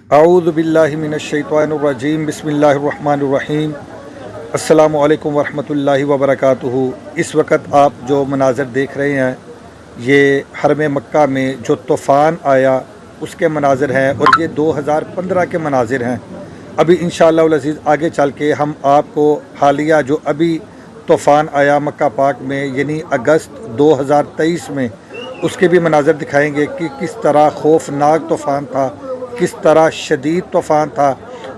औज़ु बिल्लाहि मिनश्शैतानिर्रजीम बिस्मिल्लाहिर्रहमानिर्रहीम। अस्सलामु अलैकुम वरहमतुल्लाहि वबरकातुहू। इस वक्त आप जो मनाज़र देख रहे हैं ये हरम मक्का में जो तूफ़ान आया उसके मनाज़र हैं और ये 2015 के मनाज़र हैं। अभी इंशाअल्लाह अज़ीज़ आगे चल के हम आपको हालिया जो अभी तूफ़ान आया मक्का पाक में यानी अगस्त 2023 में उसके भी मनाज़र दिखाएंगे कि किस तरह खौफनाक तूफ़ान था, किस तरह शदीद तूफ़ान था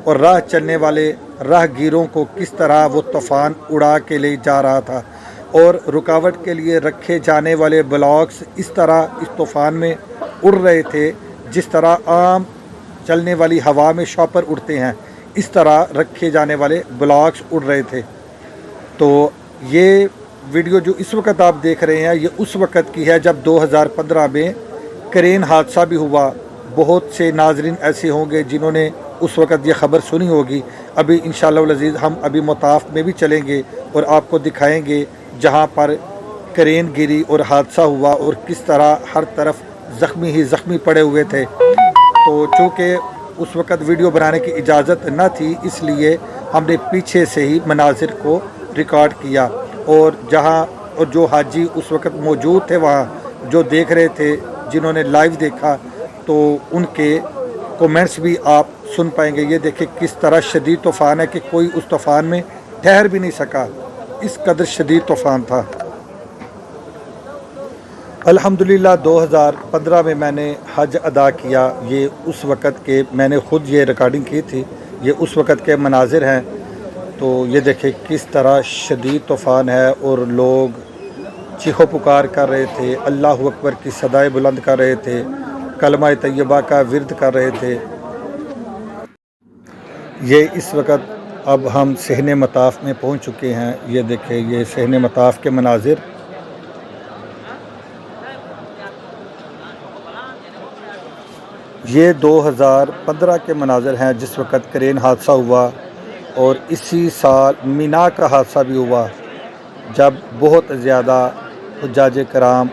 और राह चलने वाले राहगीरों को किस तरह वो तूफ़ान उड़ा के ले जा रहा था और रुकावट के लिए रखे जाने वाले ब्लॉक्स इस तरह इस तूफ़ान में उड़ रहे थे जिस तरह आम चलने वाली हवा में शॉपर उड़ते हैं, इस तरह रखे जाने वाले ब्लॉक्स उड़ रहे थे। तो ये वीडियो जो इस वक्त आप देख रहे हैं ये उस वक्त की है जब 2015 में क्रेन हादसा भी हुआ। बहुत से नाजरीन ऐसे होंगे जिन्होंने उस वक्त ये ख़बर सुनी होगी। अभी इंशाअल्लाह अज़ीज़ हम अभी मताफ़ में भी चलेंगे और आपको दिखाएंगे जहाँ पर क्रेन गिरी और हादसा हुआ और किस तरह हर तरफ ज़ख्मी ही ज़ख्मी पड़े हुए थे। तो चूँकि उस वक़्त वीडियो बनाने की इजाज़त न थी इसलिए हमने पीछे से ही मनाज़िर को रिकॉर्ड किया और जो हाजी उस वक़्त मौजूद थे वहाँ जो देख रहे थे, जिन्होंने लाइव देखा, तो उनके कमेंट्स भी आप सुन पाएंगे। ये देखिए किस तरह शदीद तूफ़ान है कि कोई उस तूफ़ान में ठहर भी नहीं सका, इस कदर शदीद तूफ़ान था। अल्हम्दुलिल्लाह 2015 में मैंने हज अदा किया। ये उस वक़्त के मैंने ख़ुद ये रिकॉर्डिंग की थी, ये उस वक़्त के मनाज़िर हैं। तो ये देखें किस तरह शदीद तूफ़ान है और लोग चीखो पुकार कर रहे थे, अल्लाहु अकबर की सदाएँ बुलंद कर रहे थे, कलमा तैयबा का विर्द कर रहे थे। ये इस वक़्त अब हम सहने मताफ़ में पहुंच चुके हैं। ये देखें ये सहने मताफ़ के मनाज़िर। ये 2015 के मनाज़र हैं जिस वक़्त क्रेन हादसा हुआ और इसी साल मीना का हादसा भी हुआ जब बहुत ज़्यादा हुज्जाज कराम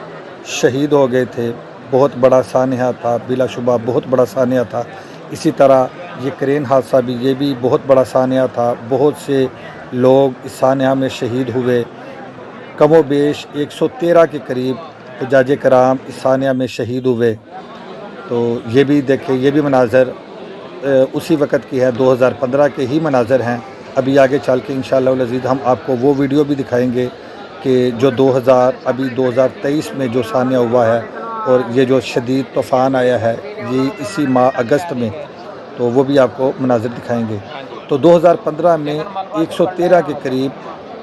शहीद हो गए थे। बहुत बड़ा सानिया था, बिलाशुबा बहुत बड़ा सानिया था। इसी तरह ये क्रेन हादसा भी ये भी बहुत बड़ा सानिया था। बहुत से लोग इस सानिया में शहीद हुए। कमो बेश 113 के करीब हुज्जाज कराम इस सानिया में शहीद हुए। तो ये भी देखें ये भी मनाज़र उसी वक़्त की है, 2015 के ही मनाज़र हैं। अभी आगे चल के इंशाअल्लाह अज़ीज़ हम आपको वो वीडियो भी दिखाएंगे कि जो 2023 में जो सानिया हुआ है और ये जो शदीद तूफ़ान आया है ये इसी माह अगस्त में, तो वो भी आपको मनाज़र दिखाएंगे। तो 2015 में 113 के करीब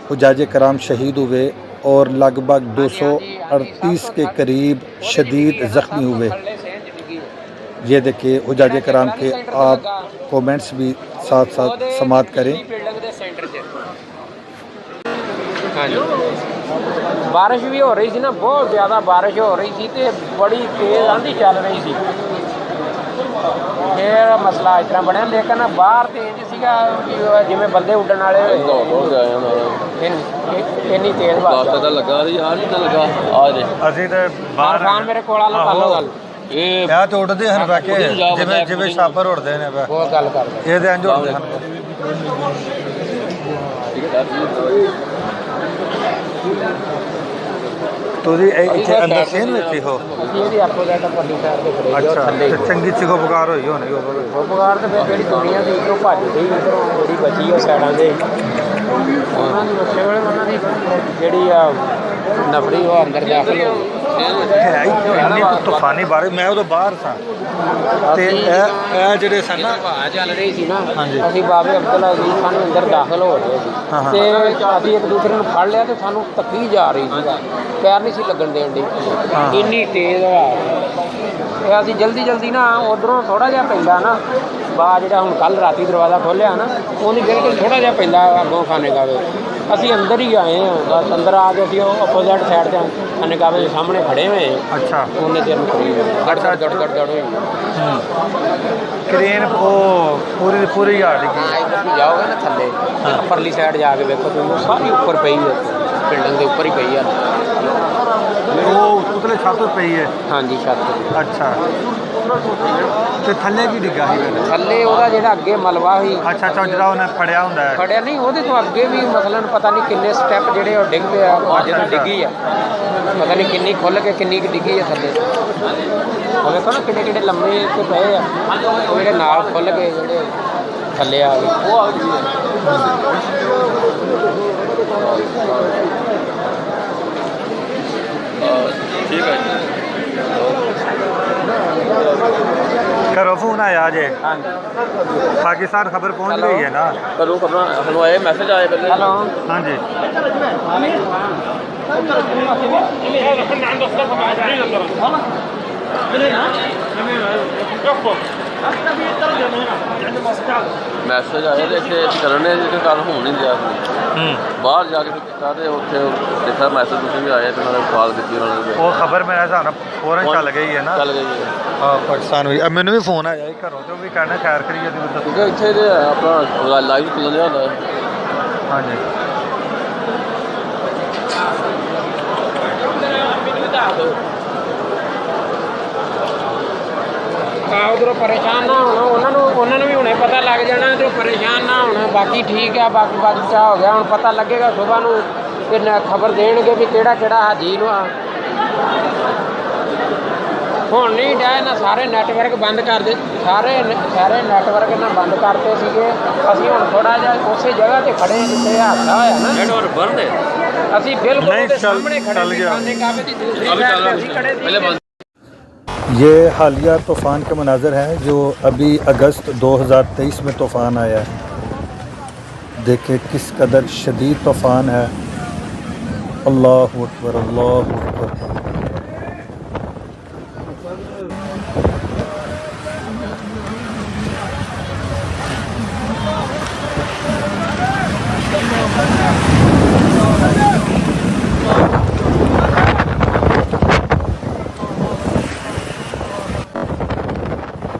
हुज्जाज कराम शहीद हुए और लगभग 238 के करीब शदीद ज़ख्मी हुए। ये देखिए हुज्जाज कराम के आप कमेंट्स भी साथ साथ समात करें। हाँ जी, बारिश भी हो रही थी ना, बहुत ज़्यादा बारिश हो रही थी तो बड़ी तेज़ आंधी चल रही थी। फिर मसला इस तरह बनया, लेकिन बाहर तो इंज सीगा जिवें बंदे उड्डण वाले इन्नी तेज़ बारिश मेरे कोल कर लो गल ਇਹ ਤੇ ਉੱਡਦੇ ਹਨ ਬਾਕੀ ਜਿਵੇਂ ਛਾਪਰ ਉੱਡਦੇ ਨੇ ਬਾ ਉਹ ਗੱਲ ਕਰਦੇ ਇਹ ਤੇ ਇੰਜ ਉੱਡਦੇ ਹਨ। ਤੁਸੀਂ ਇੱਥੇ ਅੰਦਰ ਸੇਨ ਵਿੱਚ ਹੋ? ਇਹਦੀ ਆਪੋ ਦਾ ਤਾਂ ਪੱਲੀ ਸਾਈਡ ਤੇ ਖੜੇ ਜੋ ਥੱਲੇ ਅੱਛਾ, ਚੰਗੀ ਚੀਖੋ ਪੁਕਾਰ ਹੋਈ ਹੋਣੀ ਉਹ ਪੁਕਾਰ ਤੇ ਫਿਰ ਜਿਹੜੀ ਦੁਨੀਆ ਦੀ ਇੱਕੋ ਭੱਜ ਗਈ ਇੱਧਰੋਂ ਜਿਹੜੀ ਬਚੀ ਉਹ ਸਾਈਡਾਂ ਦੇ ਉਹਨਾਂ ਦੀ ਬੱਚੇ ਵੇਲੇ ਉਹਨਾਂ ਦੀ ਜਿਹੜੀ ਆ ਨਫੜੀ ਉਹ ਅੰਦਰ ਦਾਖਲ ਹੋ ਗਈ। ਇੰਨੀ ਤੂਫਾਨੀ ਬਾਰਿਸ਼, ਮੈਂ ਉਦੋਂ ਬਾਹਰ ਸਾਂ ਤੇ ਇਹ ਜਿਹੜੇ ਸਨ ਨਾ ਹਵਾ ਚੱਲ ਰਹੀ ਸੀ ਨਾ, ਅਸੀਂ ਬਾਬੇ ਅਬਦੁੱਲਾ ਅਜ਼ੀਜ਼ ਖਾਨ ਅੰਦਰ ਦਾਖਲ ਹੋ ਰਹੇ ਸੀ ਤੇ ਅਸੀਂ ਇੱਕ ਦੂਸਰੇ ਨੂੰ ਫੜ ਲਿਆ ਤੇ ਸਾਨੂੰ ਧੱਕੀ ਜਾ ਰਹੀ ਸੀ, ਪੈਰ ਨਹੀਂ ਸੀ ਲੱਗਣ ਦੇਣ ਦੀ, ਇੰਨੀ ਤੇਜ਼ ਹਵਾ। ਤੇ ਅਸੀਂ ਜਲਦੀ ਨਾ ਉਧਰੋਂ ਥੋੜਾ ਜਿਹਾ ਪੈਂਦਾ ਨਾ ਬਾ ਜਿਹੜਾ ਹੁਣ ਕੱਲ ਰਾਤੀ ਦਰਵਾਜ਼ਾ ਖੋਲ੍ਹਿਆ ਨਾ ਉਹਦੀ ਬਿਲਕੁਲ ਥੋੜਾ ਜਿਹਾ ਪੈਂਦਾ ਅੱਗੋਂ ਖਾਨੇ ਕਾਵੇ। ਅਸੀਂ ਅੰਦਰ ਹੀ ਆਏ ਹਾਂ, ਬਸ ਅੰਦਰ ਆ ਕੇ ਅਸੀਂ ਉਹ ਅਪੋਜ਼ਿਟ ਸਾਈਡ 'ਤੇ ਖਾਨੇ ਕਾਵੇ ਦੇ ਸਾਹਮਣੇ ਖੜੇ ਹੋਏ। ਅੱਛਾ, ਉਹਨੇ ਚਿਰ ਨੂੰ ਕਰੀ ਗੜ ਹੋਈ ਕ੍ਰੇਨ ਉਹ ਪੂਰੀ ਹਾੜ ਗਈ। ਤੁਸੀਂ ਜਾਓਗੇ ਨਾ ਥੱਲੇ ਉੱਪਰਲੀ ਸਾਈਡ ਜਾ ਕੇ ਵੇਖੋ ਤੁਸੀਂ ਸਾਰੀ ਉੱਪਰ ਪਈ ਹੈ, ਬਿਲਡਿੰਗ ਦੇ ਉੱਪਰ ਹੀ ਪਈ ਹੈ। ਉਹ ਉਤਲੇ ਛੱਤ ਪਈ ਹੈ? ਹਾਂਜੀ ਛੱਤ। ਅੱਛਾ, ਤੇ ਥੱਲੇ ਕੀ ਡਿੱਗਾ ਸੀ ਫਿਰ? ਥੱਲੇ ਉਹਦਾ ਜਿਹੜਾ ਅੱਗੇ ਮਲਬਾ ਸੀ। ਅੱਛਾ ਅੱਛਾ, ਜਿਹੜਾ ਉਹਨੇ ਫੜਿਆ ਹੁੰਦਾ ਹੈ। ਫੜਿਆ ਨਹੀਂ, ਉਹਦੇ ਤੋਂ ਅੱਗੇ ਵੀ ਮਸਲਨ ਪਤਾ ਨਹੀਂ ਕਿੰਨੇ ਸਟੈਪ ਜਿਹੜੇ ਉਹ ਡਿੱਗ ਪਿਆ ਜਦੋਂ ਡਿੱਗੀ ਆ। ਪਤਾ ਨਹੀਂ ਕਿੰਨੀ ਖੁੱਲ ਕੇ ਕਿੰਨੀ ਕੁ ਡਿੱਗੀ ਆ ਥੱਲੇ। ਉਹ ਵੇਖੋ ਨਾ ਕਿੰਨੇ ਕਿੰਨੇ ਲੰਮੇ ਇੱਥੇ ਪਏ ਆ, ਉਹ ਜਿਹੜੇ ਨਾਲ ਖੁੱਲ ਕੇ ਜਿਹੜੇ ਥੱਲੇ ਆ ਗਏ। ਉਹ ਆ ਗਈ ठीक है जी। ਘਰੋਂ ਫੋਨ ਆਇਆ ਜੇ? हाँ पाकिस्तान खबर पहुंच गई है ना? करो खबर हलवाए मैसेज आए पहले। हेलो हाँ जी। मैसेज आए थे कि करने की गल हो नहीं दिया बाहर जाके किया तो उत्थे देखा मैसेज तुझे भी आया तो उन्होंने कॉल की उन्होंने वो खबर मेरे हिसाब नाल फौरन चल गई है ना? चल गई है। हाँ पाकिस्तान भी। अब मैंने भी फोन आया घरों तो भी कहना खैर करिए क्योंकि इतने अपना लाइव चलन होता है। हाँ जी। उधरों परेशान ना होना, उन्होंने भी हुणे पता लग जाना, जो परेशान ना होना। बाकी ठीक है, बाकी बचा हो गया। हुण पता लगेगा सुबह नूं कि खबर देणगे भी किहड़ा किहड़ा हाजी नूं आ। हुण नहीं डे ना, सारे नैटवर्क बंद कर दे, सारे नैटवर्क ना बंद करते सीगे। असीं हुण थोड़ा जिहा उसे जगह ते खड़े जिथे हादसा होया ना, नेटवर्क बंद है। असीं बिल्कुल नहीं, उहदे चल- सामने खड़े चल सी, गया। खाने काबे दी दूसरी साइड ते असीं खड़े सी। ये हालिया तूफ़ान के मनाज़र हैं जो अभी अगस्त 2023 में तूफ़ान आया है। देखें किस कदर शदीद तूफ़ान है। अल्लाह अकबर, अल्लाह अकबर।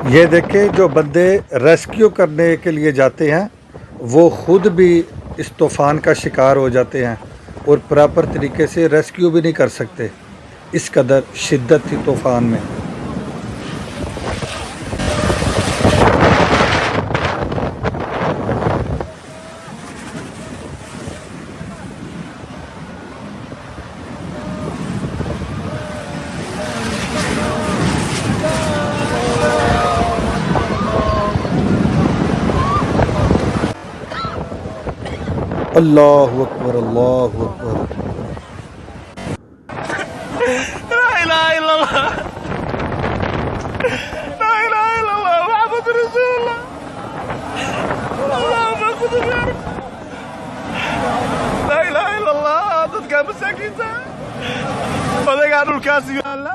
ये देखें जो बंदे रेस्क्यू करने के लिए जाते हैं वो ख़ुद भी इस तूफ़ान का शिकार हो जाते हैं और प्रॉपर तरीके से रेस्क्यू भी नहीं कर सकते, इस कदर शिद्दत थी तूफ़ान में। अल्लाहु अकबर, अल्लाहु अकबर। لا اله الا الله لا اله الا الله محمد رسول الله اللهم اخذ بيارك لا اله الا الله dadka masaakiinta odagaan dhulkaasi yaala।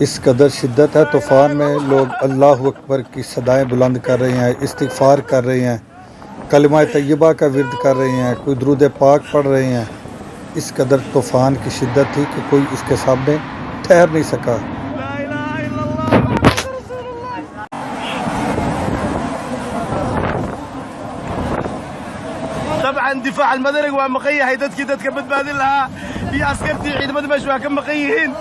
इस कदर शिद्दत है तूफ़ान में, लोग अल्लाह अकबर की सदाएं बुलंद कर रहे हैं, इस्तिग़फ़ार कर रहे हैं, कलिमा तय्यबा का विर्द कर रहे हैं, कोई दुरूद पाक पढ़ रहे हैं। इस कदर तूफ़ान की शिद्दत थी कि कोई इसके सामने ठहर नहीं सका। لا اله الا الله محمد رسول الله طبعا دفاع المدرج ومقيه ددك بدبادين لها هي عسكرتي ciidamada meesha waa ka maqan yihiin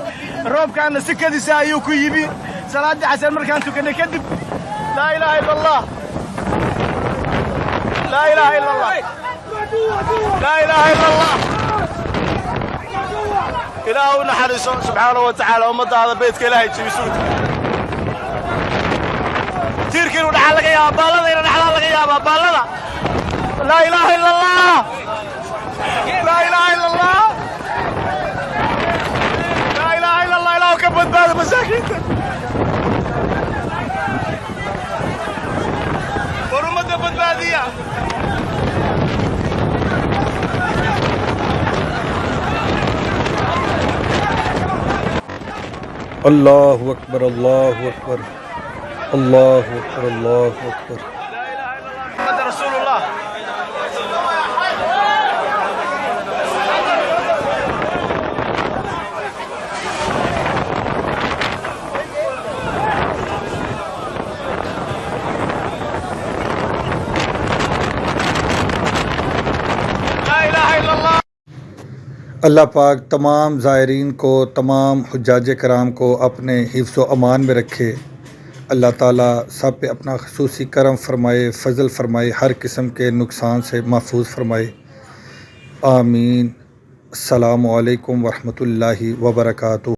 roobkaana sikadiisa ayuu ku yimi salaadii casar markaan tukanay kadib لا اله الا الله لا اله الا الله لا اله الا الله إلهو نحرسه سبحانه وتعالى ومضى هذا بيتك إلهي تشبسوت تيركين ونحل لك يا بالله نحل لك يا بالله لا إله إلا الله لا إله إلا الله لا إله إلا الله إلهو كبد بهذا مساكين ورمضة بدبادية अल्लाहु अकबर, अल्लाहु अकबर, अल्लाहु अकबर, अल्लाहु अकबर। لا إله إلا الله محمد رسول الله لا إله إلا الله अल्लाह पाक तमाम ज़ायरीन को, तमाम हुज्जाज कराम को अपने हिफ्ज़ व अमान में रखे। अल्लाह ताला सब पे अपना ख़ुसूसी करम फ़रमाए, फ़ज़ल फ़रमाए, हर किस्म के नुकसान से महफूज फ़रमाए। आमीन। अस्सलामु अलैकुम वरहमतुल्लाहि वबरकातुहू।